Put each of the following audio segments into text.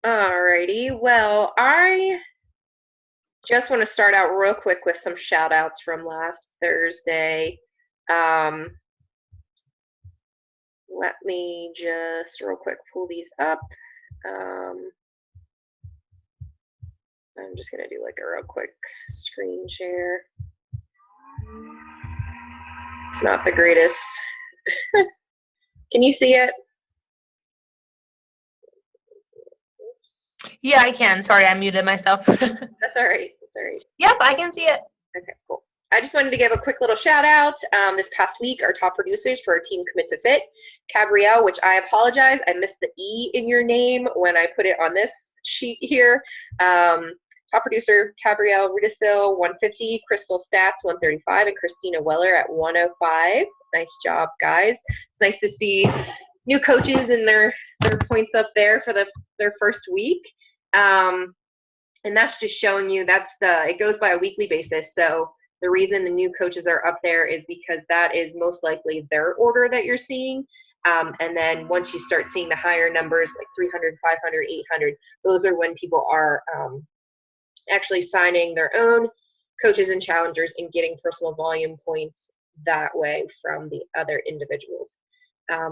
Alrighty. Well, I just want to start out real quick with some shout outs from last Thursday. Um, Let me just real quick pull these up. Um, I'm just going to do like a real quick screen share. It's not the greatest. Can you see it? Yeah, I can. Sorry, I muted myself. That's all right. That's all right. Yep, I can see it. Okay, cool. I just wanted to give a quick little shout out. This past week, our top producers for our team Commit to Fit, Cabrielle, which I apologize, I missed the E in your name when I put it on this sheet here. Top producer Cabrielle Rudisil, 150, Crystal Stats, 135, and Christina Weller at 105. Nice job, guys. It's nice to see new coaches and their points up there for their first week. And that's just showing you it goes by a weekly basis. So the reason the new coaches are up there is because that is most likely their order that you're seeing. And then once you start seeing the higher numbers like 300, 500, 800, those are when people are actually signing their own coaches and challengers and getting personal volume points that way from the other individuals.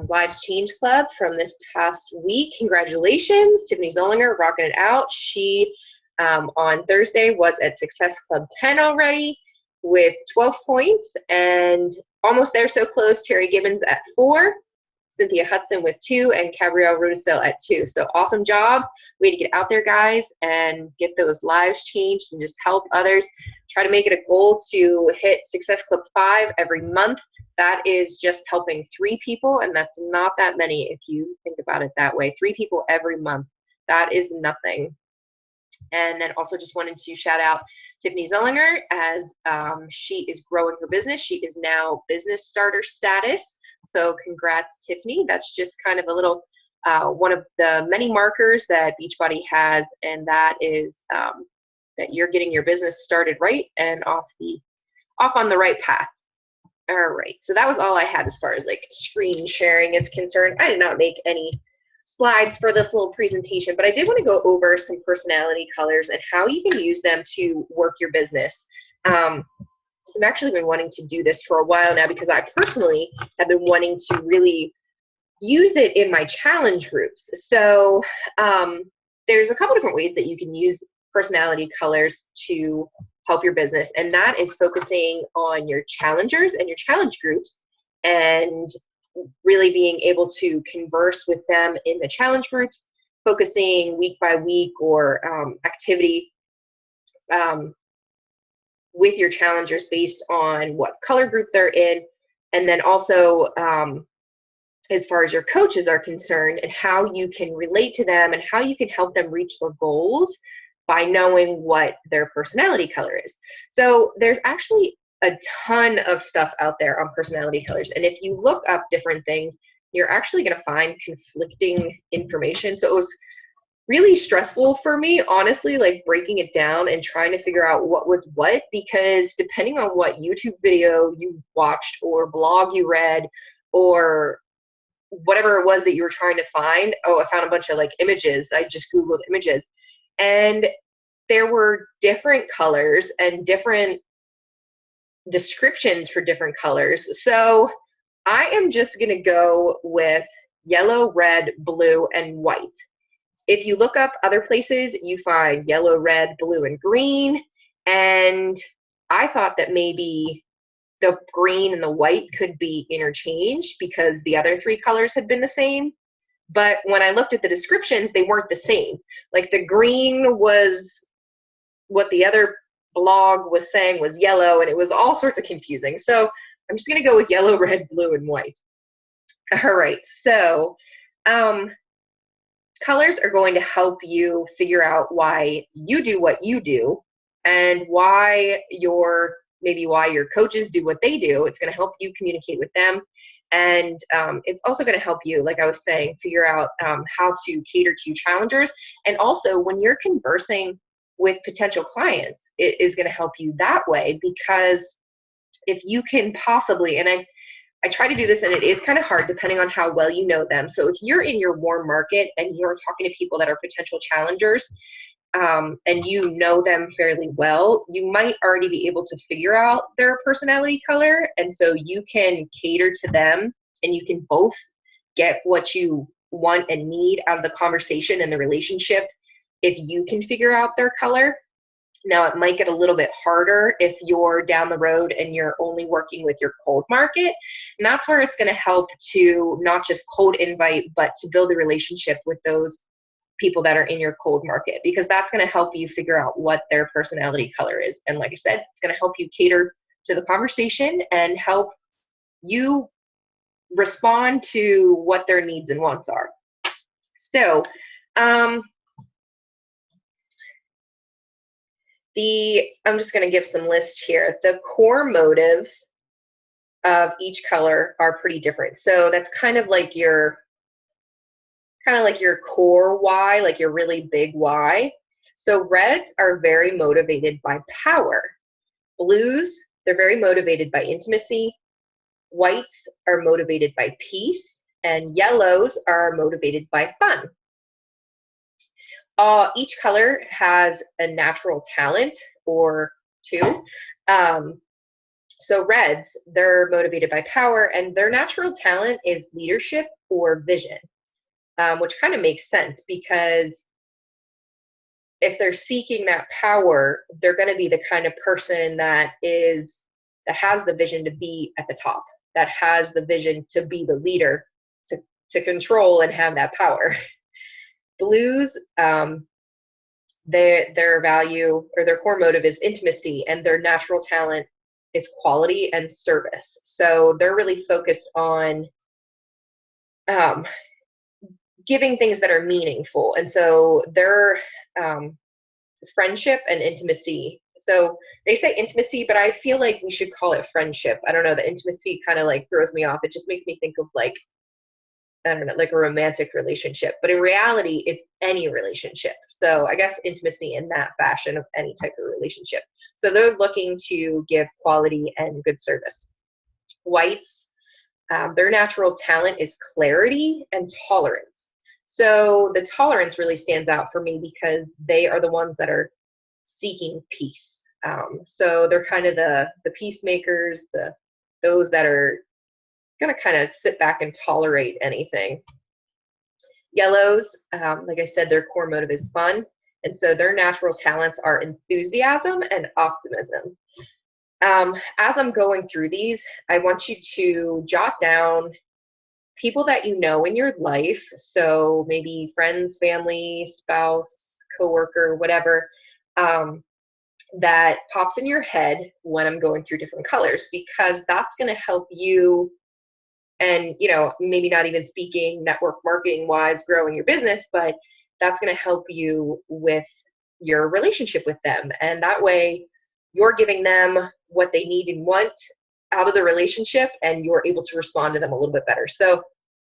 Lives Change Club from this past week. Congratulations, Tiffany Zollinger, rocking it out. She on Thursday was at Success Club 10 already with 12 points and almost there, so close. Terry Gibbons at 4, Cynthia Hudson with 2, and Gabrielle Rudisil at 2. So awesome job. Way to get out there, guys, and get those lives changed and just help others. Try to make it a goal to hit Success Club 5 every month. That is just helping 3 people, and that's not that many if you think about it that way. 3 people every month. That is nothing. And then also just wanted to shout out Tiffany Zollinger as she is growing her business. She is now business starter status. So congrats, Tiffany. That's just kind of a little one of the many markers that Beachbody has, and that is that you're getting your business started right and off on the right path. All right, so that was all I had as far as like screen sharing is concerned. I did not make any slides for this little presentation, but I did want to go over some personality colors and how you can use them to work your business. I've actually been wanting to do this for a while now because I personally have been wanting to really use it in my challenge groups. So there's a couple different ways that you can use personality colors to help your business, and that is focusing on your challengers and your challenge groups and really being able to converse with them in the challenge groups, focusing week by week or activity with your challengers based on what color group they're in, and then also as far as your coaches are concerned and how you can relate to them and how you can help them reach their goals by knowing what their personality color is. So there's actually a ton of stuff out there on personality colors. And if you look up different things, you're actually going to find conflicting information. So it was really stressful for me, honestly, like breaking it down and trying to figure out what was what, because depending on what YouTube video you watched or blog you read or whatever it was that you were trying to find, I found a bunch of like images. I just Googled images. And there were different colors and different descriptions for different colors. So I am just going to go with yellow, red, blue, and white. If you look up other places, you find yellow, red, blue, and green. And I thought that maybe the green and the white could be interchanged because the other 3 colors had been the same. But when I looked at the descriptions, they weren't the same. Like the green was what the other blog was saying was yellow, and it was all sorts of confusing. So I'm just going to go with yellow, red, blue, and white. All right, so colors are going to help you figure out why you do what you do and why your coaches do what they do. It's going to help you communicate with them. And it's also going to help you, like I was saying, figure out how to cater to challengers. And also when you're conversing with potential clients, it is going to help you that way, because if you can possibly, and I try to do this, and it is kind of hard depending on how well you know them. So if you're in your warm market and you're talking to people that are potential challengers, and you know them fairly well, you might already be able to figure out their personality color. And so you can cater to them, and you can both get what you want and need out of the conversation and the relationship if you can figure out their color. Now, it might get a little bit harder if you're down the road and you're only working with your cold market. And that's where it's going to help to not just cold invite, but to build a relationship with those people that are in your cold market, because that's going to help you figure out what their personality color is. And like I said, it's going to help you cater to the conversation and help you respond to what their needs and wants are. So, I'm just going to give some lists here. The core motives of each color are pretty different. So that's kind of like your core why, like your really big why. So reds are very motivated by power. Blues, they're very motivated by intimacy. Whites are motivated by peace, and yellows are motivated by fun. Each color has a natural talent or two. So reds, they're motivated by power, and their natural talent is leadership or vision, which kind of makes sense, because if they're seeking that power, they're going to be the kind of person that has the vision to be at the top, that has the vision to be the leader, to control and have that power. Blues, their value or their core motive is intimacy, and their natural talent is quality and service. So they're really focused on giving things that are meaningful. And so their friendship and intimacy. So they say intimacy, but I feel like we should call it friendship. I don't know, the intimacy kind of like throws me off. It just makes me think of like, I don't know, like a romantic relationship. But in reality, it's any relationship. So I guess intimacy in that fashion of any type of relationship. So they're looking to give quality and good service. Whites, their natural talent is clarity and tolerance. So the tolerance really stands out for me because they are the ones that are seeking peace. So they're kind of the peacemakers, those that are going to kind of sit back and tolerate anything. Yellows, like I said, their core motive is fun. And so their natural talents are enthusiasm and optimism. As I'm going through these, I want you to jot down people that you know in your life. So maybe friends, family, spouse, coworker, whatever, that pops in your head when I'm going through different colors, because that's going to help you. And, maybe not even speaking network marketing wise, growing your business, but that's going to help you with your relationship with them. And that way you're giving them what they need and want out of the relationship, and you're able to respond to them a little bit better. So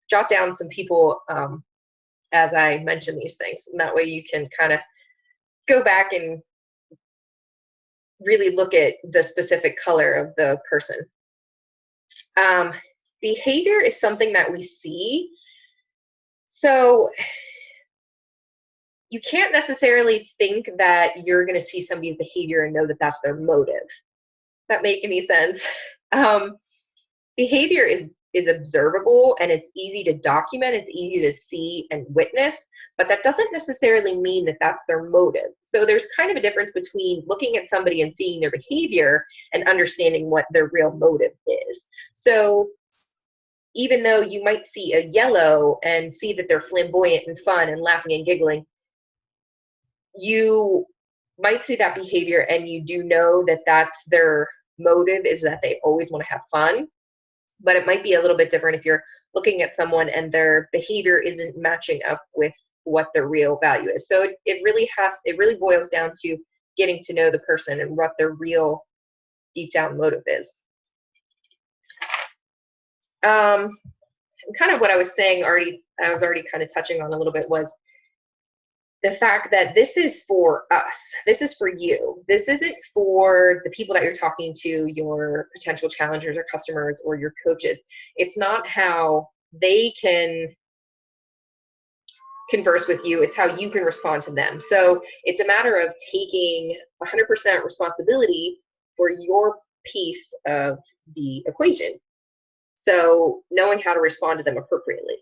jot down some people as I mention these things. And that way you can kind of go back and really look at the specific color of the person. Behavior is something that we see. So you can't necessarily think that you're going to see somebody's behavior and know that that's their motive. Does that make any sense? Behavior is observable, and it's easy to document. It's easy to see and witness, but that doesn't necessarily mean that that's their motive. So there's kind of a difference between looking at somebody and seeing their behavior and understanding what their real motive is. So even though you might see a yellow and see that they're flamboyant and fun and laughing and giggling, you might see that behavior and you do know that that's their motive, is that they always want to have fun. But it might be a little bit different if you're looking at someone and their behavior isn't matching up with what their real value is. So it really boils down to getting to know the person and what their real deep down motive is. Kind of what I was saying already, I was already kind of touching on a little bit, was the fact that this is for us, this is for you. This isn't for the people that you're talking to, your potential challengers or customers or your coaches. It's not how they can converse with you, it's how you can respond to them. So it's a matter of taking 100% responsibility for your piece of the equation. So knowing how to respond to them appropriately.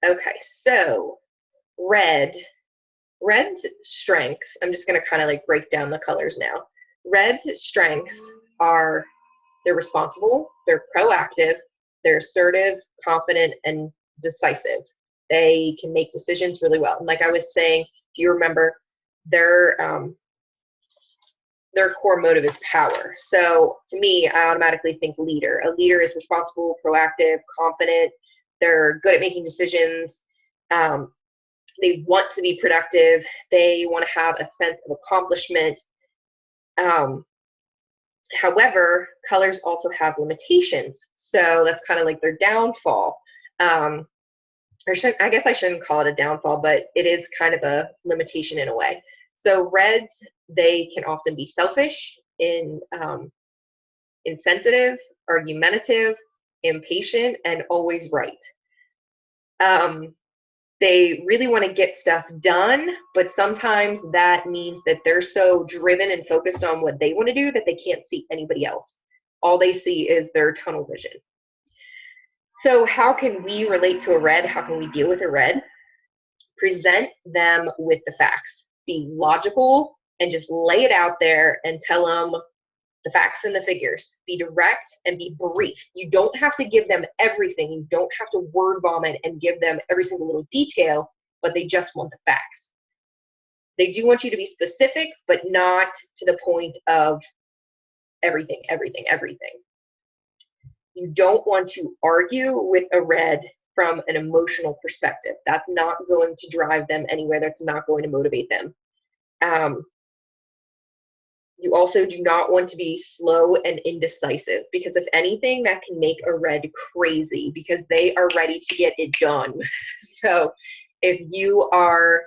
Okay, so red's strengths, I'm just going to kind of like break down the colors now. Red's strengths are they're responsible, they're proactive, they're assertive, confident, and decisive. They can make decisions really well. And like I was saying, if you remember, their core motive is power. So to me, I automatically think leader. A leader is responsible, proactive, confident. They're good at making decisions. They want to be productive. They want to have a sense of accomplishment. However, colors also have limitations. So that's kind of like their downfall. I guess I shouldn't call it a downfall, but it is kind of a limitation in a way. So reds, they can often be selfish, insensitive, argumentative, impatient, and always right. They really want to get stuff done, but sometimes that means that they're so driven and focused on what they want to do that they can't see anybody else. All they see is their tunnel vision. So how can we relate to a red? How can we deal with a red? Present them with the facts. Be logical and just lay it out there and tell them the facts and the figures. Be direct and be brief. You don't have to give them everything. You don't have to word vomit and give them every single little detail, but they just want the facts. They do want you to be specific, but not to the point of everything. You don't want to argue with a red from an emotional perspective. That's not going to drive them anywhere. That's not going to motivate them. You also do not want to be slow and indecisive, because if anything, that can make a red crazy because they are ready to get it done. So if you're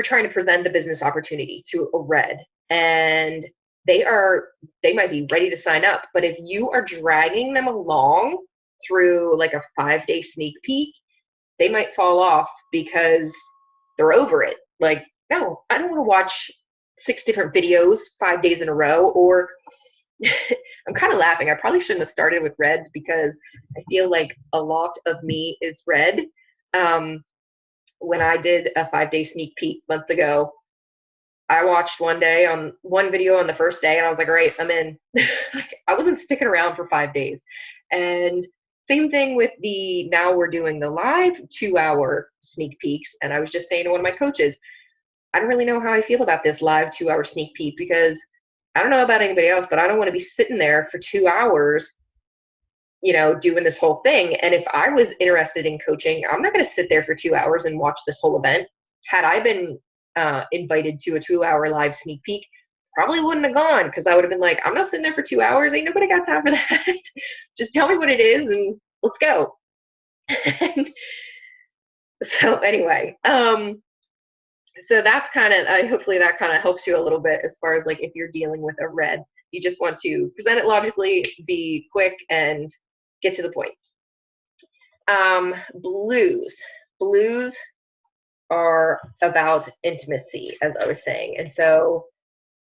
trying to present the business opportunity to a red and they might be ready to sign up, but if you are dragging them along through like a 5-day sneak peek, they might fall off because they're over it. Like, no, I don't want to watch 6 different videos 5 days in a row. Or I'm kind of laughing. I probably shouldn't have started with reds because I feel like a lot of me is red. When I did a 5-day sneak peek months ago, I watched one video on the first day and I was like, all right, I'm in. Like, I wasn't sticking around for 5 days. And same thing with now we're doing the live 2-hour sneak peeks. And I was just saying to one of my coaches, I don't really know how I feel about this live 2-hour sneak peek, because I don't know about anybody else, but I don't want to be sitting there for 2 hours, doing this whole thing. And if I was interested in coaching, I'm not going to sit there for 2 hours and watch this whole event. Had I been invited to a 2-hour live sneak peek, probably wouldn't have gone, because I would have been like, I'm not sitting there for 2 hours. Ain't nobody got time for that. Just tell me what it is and let's go. So anyway, so that's hopefully that kind of helps you a little bit as far as like if you're dealing with a red. You just want to present it logically, be quick, and get to the point. Blues are about intimacy, as I was saying. And so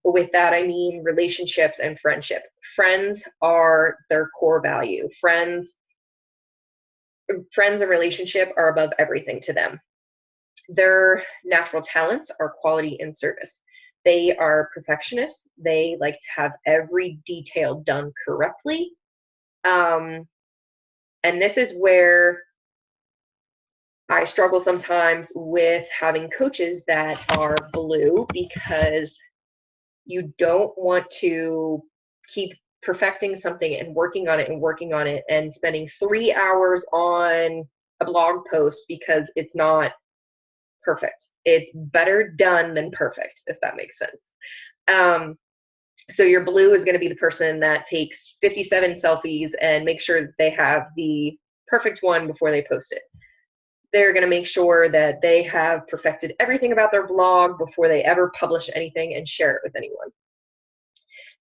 with that, I mean relationships and friendship. Friends are their core value. Friends and relationship are above everything to them. Their natural talents are quality and service. They are perfectionists. They like to have every detail done correctly. And this is where I struggle sometimes with having coaches that are blue, because you don't want to keep perfecting something and working on it and spending 3 hours on a blog post because it's not perfect. It's better done than perfect, if that makes sense. So your blue is going to be the person that takes 57 selfies and makes sure that they have the perfect one before they post it. They're going to make sure that they have perfected everything about their blog before they ever publish anything and share it with anyone.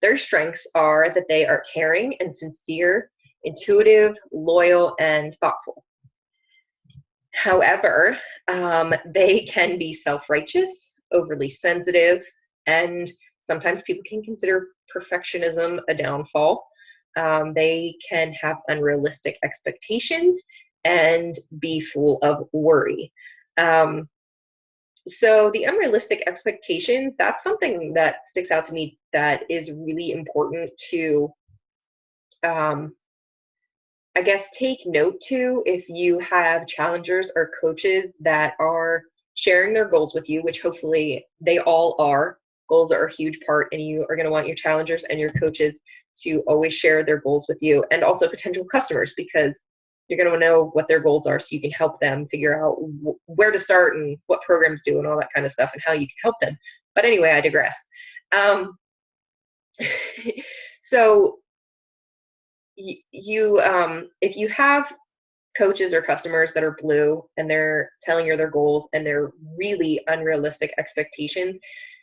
Their strengths are that they are caring and sincere, intuitive, loyal, and thoughtful. However, they can be self-righteous, overly sensitive, and sometimes people can consider perfectionism a downfall. They can have unrealistic expectations and be full of worry. So the unrealistic expectations, that's something that sticks out to me that is really important to, I guess, take note to if you have challengers or coaches that are sharing their goals with you, which hopefully they all are. Goals are a huge part, and you are going to want your challengers and your coaches to always share their goals with you, and also potential customers, because you're going to know what their goals are so you can help them figure out where to start and what program to do and all that kind of stuff and how you can help them. But anyway, I digress. So if you have coaches or customers that are blue and they're telling you their goals and they're really unrealistic expectations,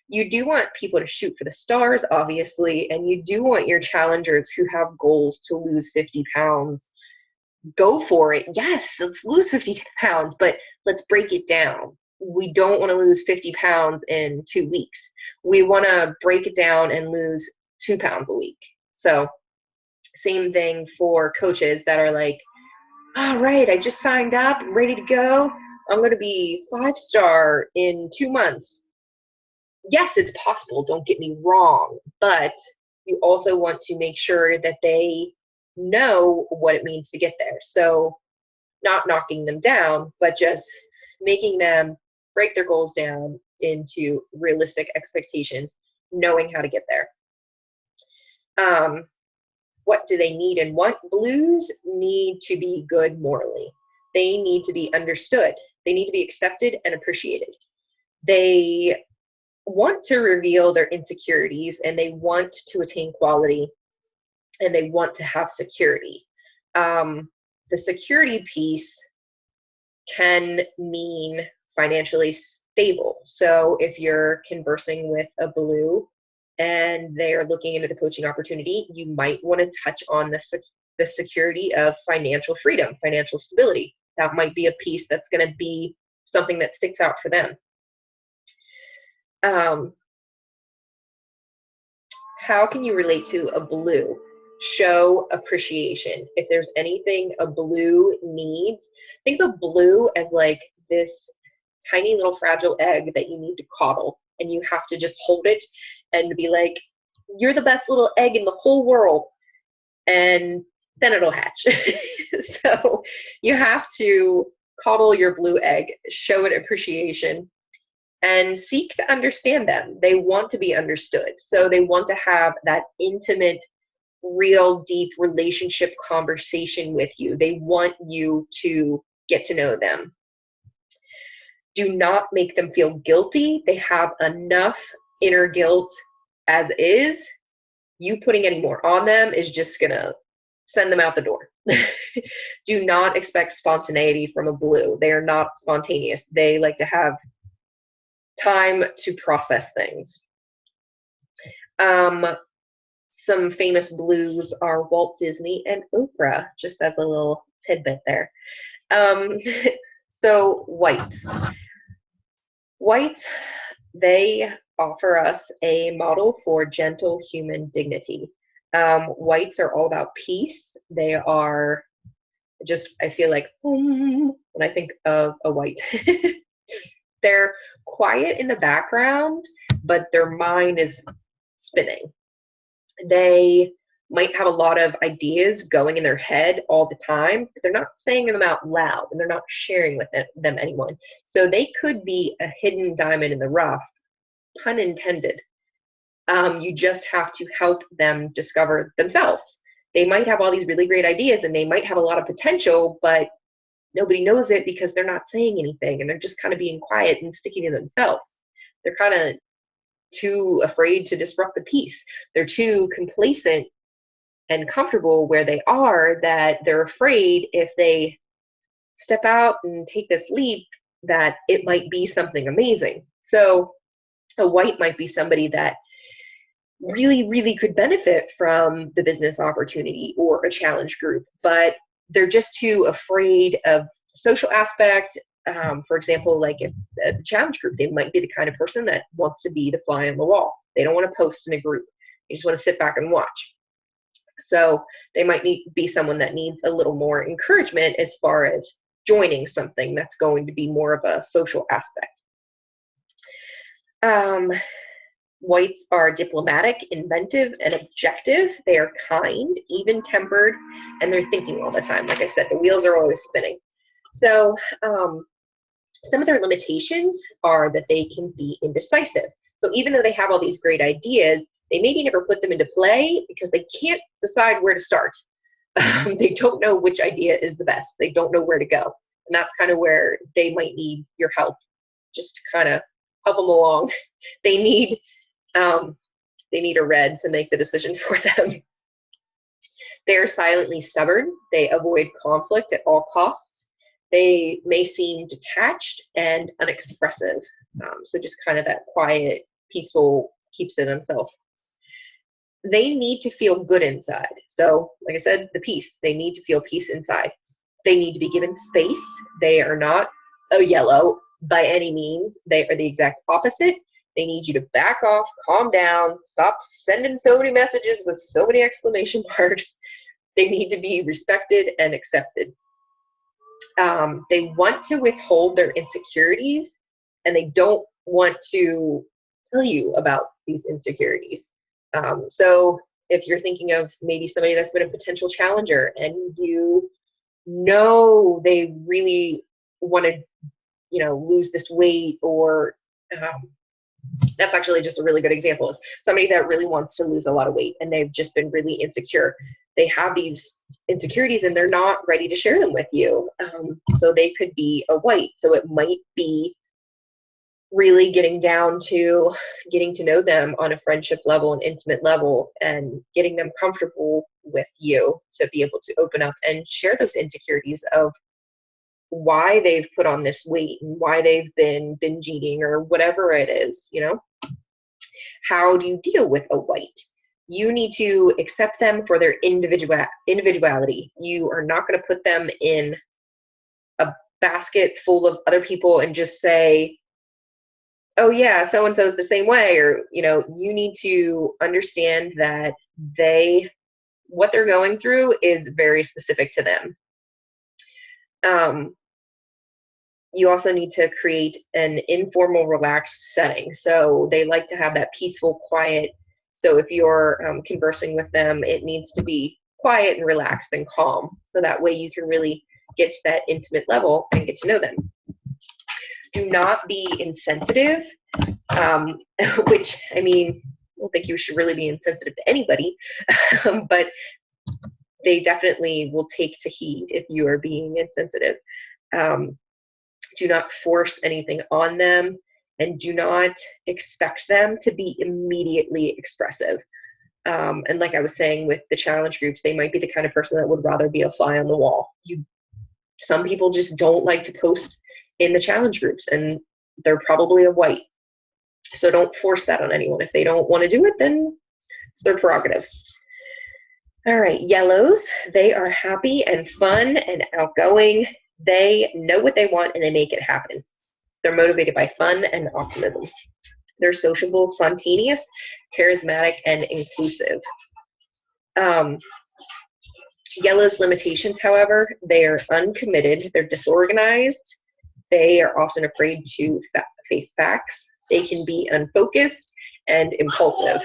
you do want people to shoot for the stars, obviously, and you do want your challengers who have goals to lose 50 pounds. Go for it. Yes, let's lose 50 pounds, but let's break it down. We don't want to lose 50 pounds in 2 weeks. We want to break it down and lose 2 pounds a week. So same thing for coaches that are like, all right, I just signed up, I'm ready to go. I'm going to be 5-star in 2 months. Yes, it's possible, don't get me wrong, but you also want to make sure that they know what it means to get there. So not knocking them down, but just making them break their goals down into realistic expectations, knowing how to get there. What do they need and want? Blues need to be good morally. They need to be understood. They need to be accepted and appreciated. They want to reveal their insecurities, and they want to attain quality, and they want to have security. The security piece can mean financially stable. So if you're conversing with a blue and they're looking into the coaching opportunity, you might want to touch on the security of financial freedom, financial stability. That might be a piece that's going to be something that sticks out for them. How can you relate to a blue? Show appreciation. If there's anything a blue needs, think of blue as like this tiny little fragile egg that you need to coddle, and you have to just hold it and be like, you're the best little egg in the whole world, and then it'll hatch. So you have to coddle your blue egg, show it appreciation, and seek to understand them. They want to be understood. So they want to have that intimate, real, deep relationship conversation with you. They want you to get to know them. Do not make them feel guilty. They have enough inner guilt as is. You putting any more on them is just going to send them out the door. Do not expect spontaneity from a blue. They are not spontaneous. They like to have time to process things. Some famous blues are Walt Disney and Oprah, just as a little tidbit there. So whites. Whites, they offer us a model for gentle human dignity. Whites are all about peace. They are just, I feel like, when I think of a white. They're quiet in the background, but their mind is spinning. They might have a lot of ideas going in their head all the time, but they're not saying them out loud, and they're not sharing with them anyone. So they could be a hidden diamond in the rough, pun intended. You just have to help them discover themselves. They might have all these really great ideas, and they might have a lot of potential, but nobody knows it because they're not saying anything, and they're just kind of being quiet and sticking to themselves. They're kind of too afraid to disrupt the peace. They're too complacent and comfortable where they are that they're afraid if they step out and take this leap, that it might be something amazing. So a white might be somebody that really, really could benefit from the business opportunity or a challenge group, but they're just too afraid of the social aspect. For example, like if the challenge group, they might be the kind of person that wants to be the fly on the wall. They don't want to post in a group. They just want to sit back and watch. So they might be someone that needs a little more encouragement as far as joining something that's going to be more of a social aspect. Whites are diplomatic, inventive, and objective. They are kind, even-tempered, and they're thinking all the time. Like I said, the wheels are always spinning. So some of their limitations are that they can be indecisive. So even though they have all these great ideas, they maybe never put them into play because they can't decide where to start. They don't know which idea is the best. They don't know where to go. And that's kind of where they might need your help, just to kind of help them along. They need a red to make the decision for them. They're silently stubborn. They avoid conflict at all costs. They may seem detached and unexpressive. So just kind of that quiet, peaceful, keeps to themselves. They need to feel good inside. So like I said, the peace. They need to feel peace inside. They need to be given space. They are not a yellow by any means. They are the exact opposite. They need you to back off, calm down, stop sending so many messages with so many exclamation marks. They need to be respected and accepted. They want to withhold their insecurities, and they don't want to tell you about these insecurities. So if you're thinking of maybe somebody that's been a potential challenger and you know they really want to, lose this weight, or that's actually just a really good example, is somebody that really wants to lose a lot of weight and they've just been really insecure. They have these insecurities and they're not ready to share them with you. So they could be a white. So it might be really getting down to getting to know them on a friendship level, an intimate level, and getting them comfortable with you to be able to open up and share those insecurities of why they've put on this weight and why they've been binge eating or whatever it is. How do you deal with a white? You need to accept them for their individuality. You are not going to put them in a basket full of other people and just say, oh yeah, so-and-so is the same way. Or, you need to understand that what they're going through is very specific to them. You also need to create an informal, relaxed setting. So they like to have that peaceful, quiet. So if you're conversing with them, it needs to be quiet and relaxed and calm. So that way you can really get to that intimate level and get to know them. Do not be insensitive, which, I don't think you should really be insensitive to anybody, but they definitely will take to heed if you are being insensitive. Do not force anything on them, and do not expect them to be immediately expressive. And like I was saying with the challenge groups, they might be the kind of person that would rather be a fly on the wall. Some people just don't like to post in the challenge groups, and they're probably a white. So don't force that on anyone. If they don't want to do it, then it's their prerogative. All right, yellows, they are happy and fun and outgoing. They know what they want and they make it happen. They're motivated by fun and optimism. They're sociable, spontaneous, charismatic, and inclusive. Yellow's limitations, however, they are uncommitted, they're disorganized, they are often afraid to face facts, they can be unfocused and impulsive.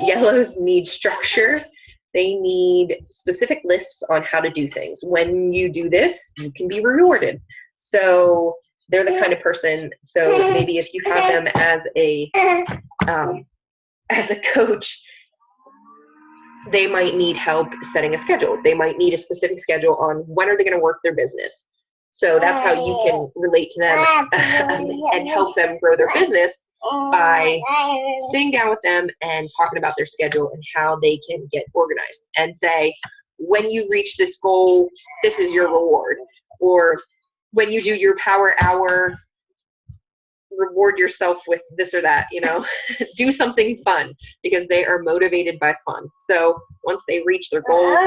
Yellows need structure. They need specific lists on how to do things. When you do this, you can be rewarded. So they're the kind of person, so maybe if you have them as a coach, they might need help setting a schedule. They might need a specific schedule on when are they going to work their business. So that's how you can relate to them and help them grow their business, by sitting down with them and talking about their schedule and how they can get organized, and say, when you reach this goal, this is your reward. Or when you do your power hour, reward yourself with this or that, you know. Do something fun, because they are motivated by fun. So once they reach their goals,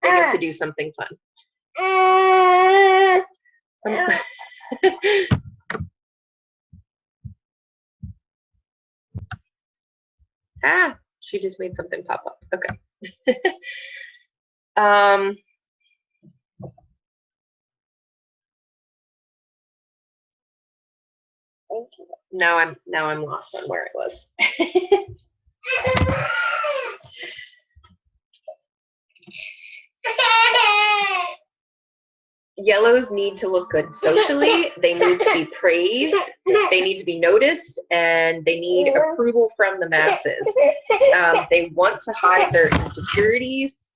they get to do something fun. She just made something pop up. Okay. Now I'm lost on where it was. Yellows need to look good socially. They need to be praised. They need to be noticed, and they need approval from the masses. They want to hide their insecurities.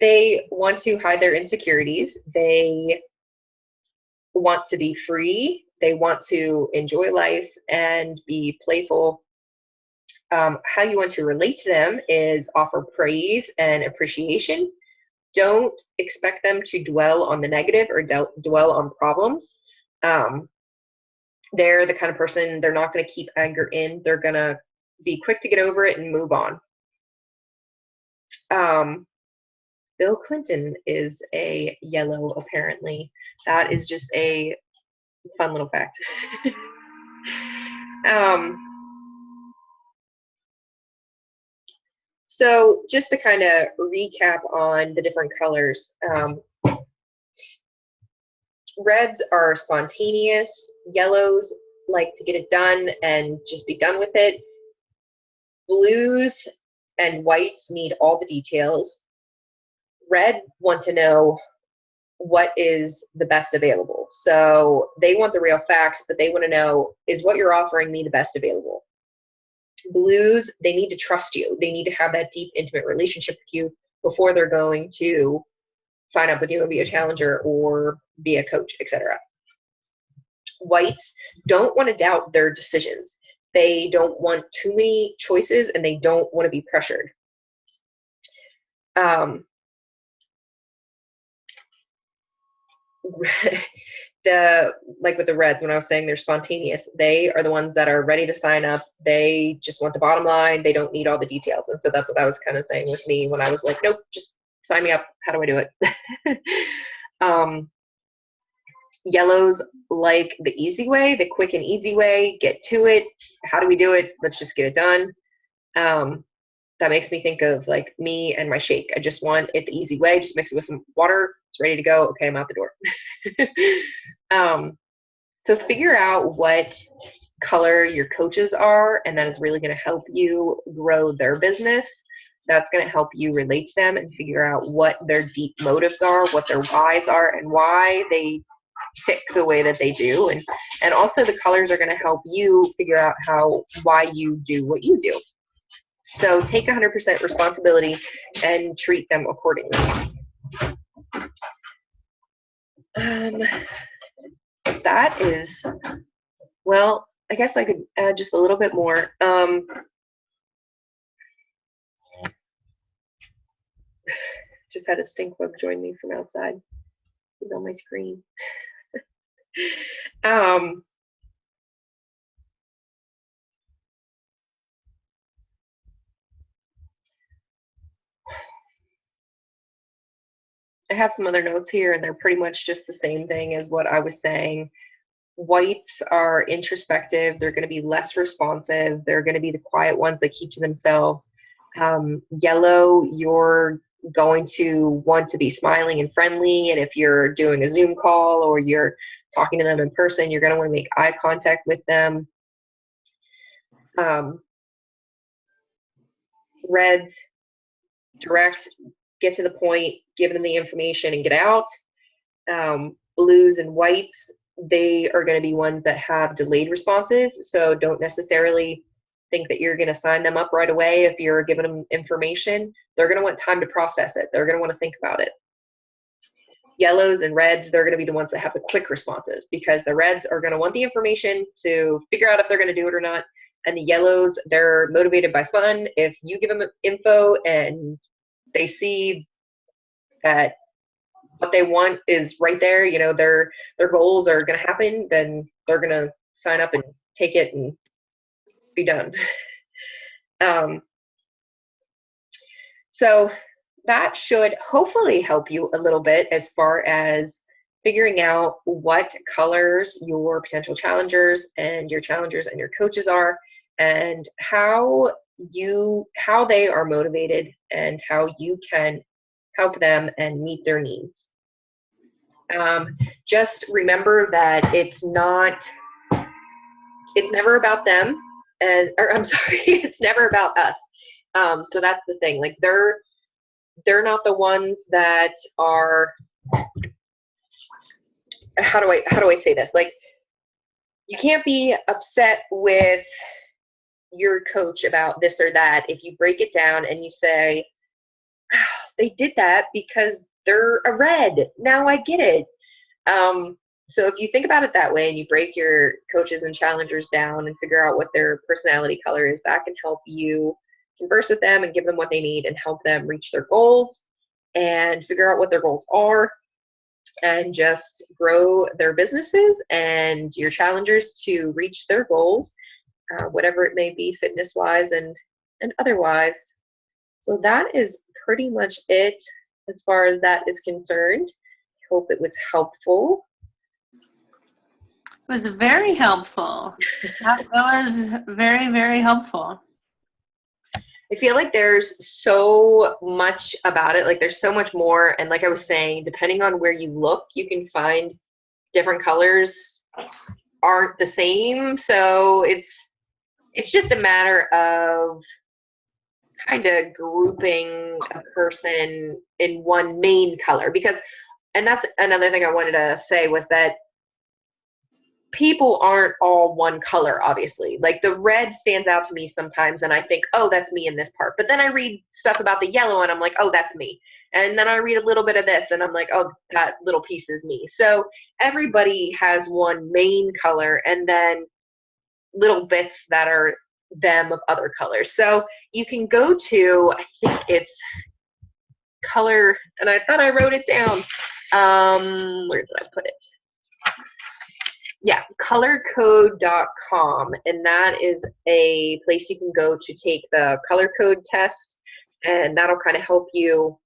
They want to hide their insecurities. They want to be free. They want to enjoy life and be playful. How you want to relate to them is offer praise and appreciation. Don't expect them to dwell on the negative or dwell on problems. They're the kind of person, they're not going to keep anger in. They're going to be quick to get over it and move on. Bill Clinton is a yellow, apparently. That is just a fun little fact. So just to kind of recap on the different colors, reds are spontaneous, yellows like to get it done and just be done with it. Blues and whites need all the details. Red want to know what is the best available. So they want the real facts, but they want to know, is what you're offering me the best available? Blues, they need to trust you. They need to have that deep, intimate relationship with you before they're going to sign up with you and be a challenger or be a coach, etc. Whites don't want to doubt their decisions. They don't want too many choices, and they don't want to be pressured. Like with the reds, when I was saying they're spontaneous, they are the ones that are ready to sign up. They just want the bottom line. They don't need all the details. And so that's what I was kind of saying with me when I was like, nope, just sign me up. How do I do it? Yellows like the easy way, the quick and easy way. Get to it. How do we do it? Let's just get it done. That makes me think of like me and my shake. I just want it the easy way. Just mix it with some water. It's ready to go. Okay, I'm out the door. So figure out what color your coaches are, and that is really going to help you grow their business. That's going to help you relate to them and figure out what their deep motives are, what their whys are, and why they tick the way that they do. And also the colors are going to help you figure out why you do what you do. So take 100% responsibility and treat them accordingly. That is, well, I guess I could add just a little bit more. Just had a stink bug join me from outside. He's on my screen. I have some other notes here, and they're pretty much just the same thing as what I was saying. Whites are introspective. They're going to be less responsive. They're going to be the quiet ones that keep to themselves. Yellow, you're going to want to be smiling and friendly. And if you're doing a Zoom call or you're talking to them in person, you're going to want to make eye contact with them. Reds, direct, get to the point, give them the information and get out. Blues and whites, they are going to be ones that have delayed responses. So don't necessarily think that you're going to sign them up right away if you're giving them information. They're going to want time to process it. They're going to want to think about it. Yellows and reds, they're going to be the ones that have the quick responses, because the reds are going to want the information to figure out if they're going to do it or not. And the yellows, they're motivated by fun. If you give them info and they see that what they want is right there, you know, their goals are going to happen, then they're going to sign up and take it and be done. So that should hopefully help you a little bit as far as figuring out what colors your potential challengers and your coaches are, and how they are motivated and how you can help them and meet their needs. Just remember that it's never about them, it's never about us. So that's the thing. Like they're not the ones that are. How do I say this? Like, you can't be upset with your coach about this or that if you break it down and you say, oh, they did that because they're a red. Now I get it. So if you think about it that way and you break your coaches and challengers down and figure out what their personality color is, that can help you converse with them and give them what they need and help them reach their goals and figure out what their goals are and just grow their businesses and your challengers to reach their goals, whatever it may be, fitness-wise and otherwise. So that is pretty much it as far as that is concerned. Hope it was helpful. It was very helpful. That was very, very helpful. I feel like there's so much about it. Like there's so much more. And like I was saying, depending on where you look, you can find different colors aren't the same. So it's just a matter of kind of grouping a person in one main color, because, and that's another thing I wanted to say, was that people aren't all one color, obviously. Like the red stands out to me sometimes and I think, oh, that's me in this part. But then I read stuff about the yellow and I'm like, oh, that's me. And then I read a little bit of this and I'm like, oh, that little piece is me. So everybody has one main color and then little bits that are them of other colors. So you can go to, I think it's color, and I thought I wrote it down. Where did I put it? Yeah, colorcode.com, and that is a place you can go to take the color code test, and that'll kind of help you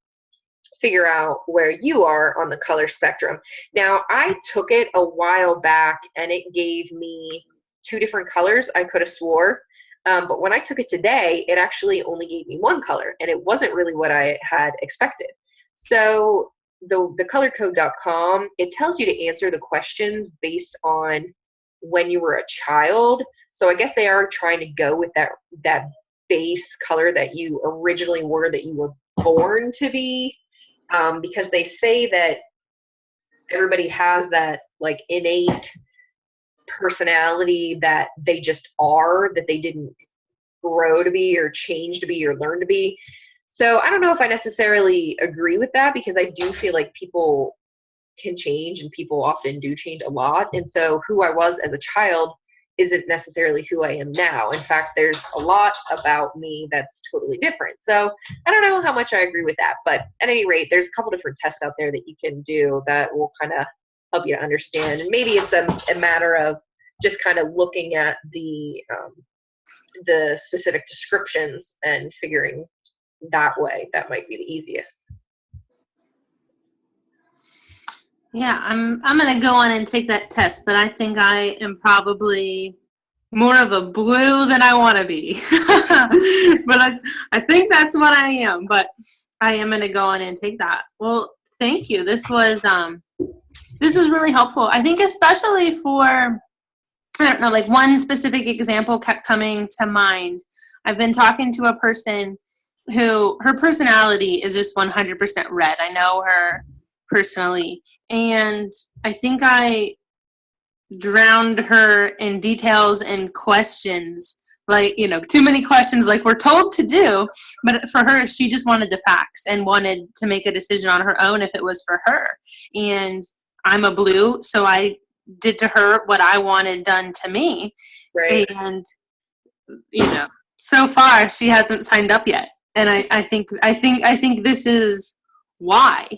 figure out where you are on the color spectrum. Now, I took it a while back, and it gave me 2 different colors, I could have swore, but when I took it today, it actually only gave me 1 color, and it wasn't really what I had expected. So the colorcode.com, it tells you to answer the questions based on when you were a child. So I guess they are trying to go with that base color that you originally were, that you were born to be, because they say that everybody has that like innate personality that they just are, that they didn't grow to be or change to be or learn to be. So I don't know if I necessarily agree with that, because I do feel like people can change and people often do change a lot. And so who I was as a child isn't necessarily who I am now. In fact, there's a lot about me that's totally different. So I don't know how much I agree with that. But at any rate, there's a couple different tests out there that you can do that will kind of help you understand. And maybe it's a matter of just kind of looking at the specific descriptions and figuring that way. That might be the easiest. Yeah, I'm going to go on and take that test, but I think I am probably more of a blue than I want to be. But I think that's what I am, but I am going to go on and take that. Well, thank you. This was really helpful. I think especially for, I don't know, like one specific example kept coming to mind. I've been talking to a person who, her personality is just 100% red. I know her personally, and I think I drowned her in details and questions, like, too many questions like we're told to do. But for her, she just wanted the facts and wanted to make a decision on her own if it was for her. And I'm a blue, so I did to her what I wanted done to me. Right. And, so far she hasn't signed up yet. And I think this is why.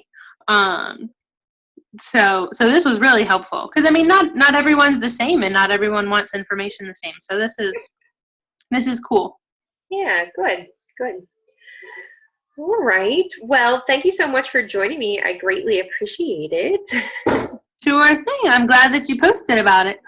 So this was really helpful because not everyone's the same and not everyone wants information the same. So this is cool. Yeah, good. All right. Well, thank you so much for joining me. I greatly appreciate it. Sure thing. I'm glad that you posted about it.